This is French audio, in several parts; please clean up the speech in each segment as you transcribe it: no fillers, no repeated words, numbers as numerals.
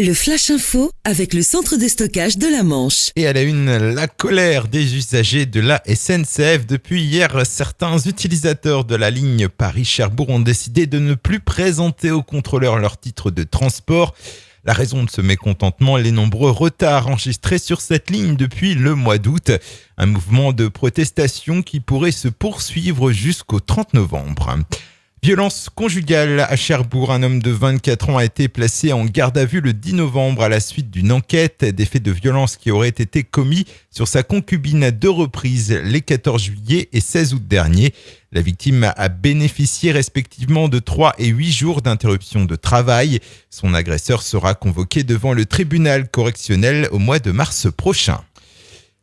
Le Flash Info avec le centre de stockage de la Manche. Et à la une, la colère des usagers de la SNCF. Depuis hier, certains utilisateurs de la ligne Paris-Cherbourg ont décidé de ne plus présenter aux contrôleurs leur titre de transport. La raison de ce mécontentement, les nombreux retards enregistrés sur cette ligne depuis le mois d'août. Un mouvement de protestation qui pourrait se poursuivre jusqu'au 30 novembre. Violence conjugale à Cherbourg. Un homme de 24 ans a été placé en garde à vue le 10 novembre à la suite d'une enquête des faits de violence qui auraient été commis sur sa concubine à 2 reprises les 14 juillet et 16 août dernier. La victime a bénéficié respectivement de 3 et 8 jours d'interruption de travail. Son agresseur sera convoqué devant le tribunal correctionnel au mois de mars prochain.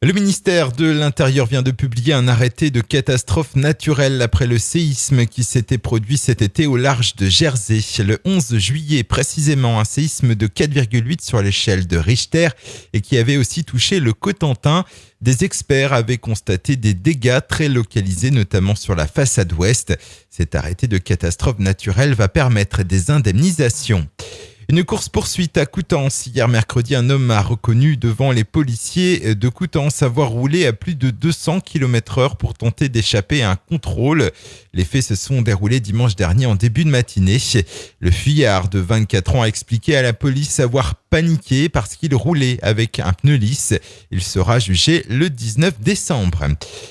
Le ministère de l'Intérieur vient de publier un arrêté de catastrophe naturelle après le séisme qui s'était produit cet été au large de Jersey. Le 11 juillet, précisément, un séisme de 4,8 sur l'échelle de Richter et qui avait aussi touché le Cotentin. Des experts avaient constaté des dégâts très localisés, notamment sur la façade ouest. Cet arrêté de catastrophe naturelle va permettre des indemnisations. Une course-poursuite à Coutances. Hier mercredi, un homme a reconnu devant les policiers de Coutances avoir roulé à plus de 200 km/h pour tenter d'échapper à un contrôle. Les faits se sont déroulés dimanche dernier en début de matinée. Le fuyard de 24 ans a expliqué à la police avoir paniqué parce qu'il roulait avec un pneu lisse. Il sera jugé le 19 décembre.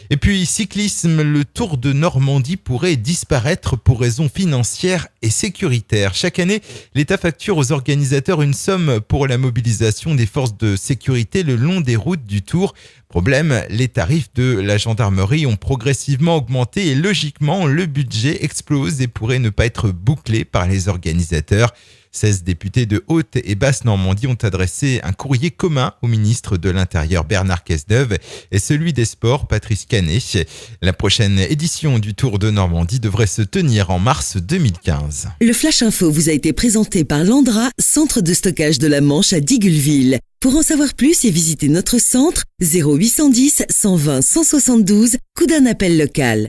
Et puis, cyclisme, le Tour de Normandie pourrait disparaître pour raisons financières et sécuritaires. Chaque année, l'État facture aux organisateurs une somme pour la mobilisation des forces de sécurité le long des routes du Tour. Problème, les tarifs de la gendarmerie ont progressivement augmenté et logiquement, le budget explose et pourrait ne pas être bouclé par les organisateurs. 16 députés de Haute et Basse Normandie ont adressé un courrier commun au ministre de l'Intérieur Bernard Cazeneuve et celui des Sports Patrice Canet. La prochaine édition du Tour de Normandie devrait se tenir en mars 2015. Le Flash Info vous a été présenté par Landra, centre de stockage de la Manche à Digueulville. Pour en savoir plus et visiter notre centre, 0810 120 172, coup d'un appel local.